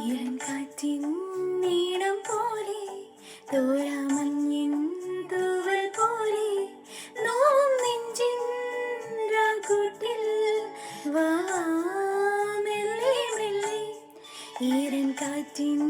ഇളങ്കാറ്റിൻ നീളം പോലെ തോരാമഞ്ഞിൻ തൂവൽ പോലെ നോവും നെഞ്ചിൻ രാഗൂട്ടിൽ വാ മെല്ലെ മെല്ലെ ഈരൻ കാറ്റിൻ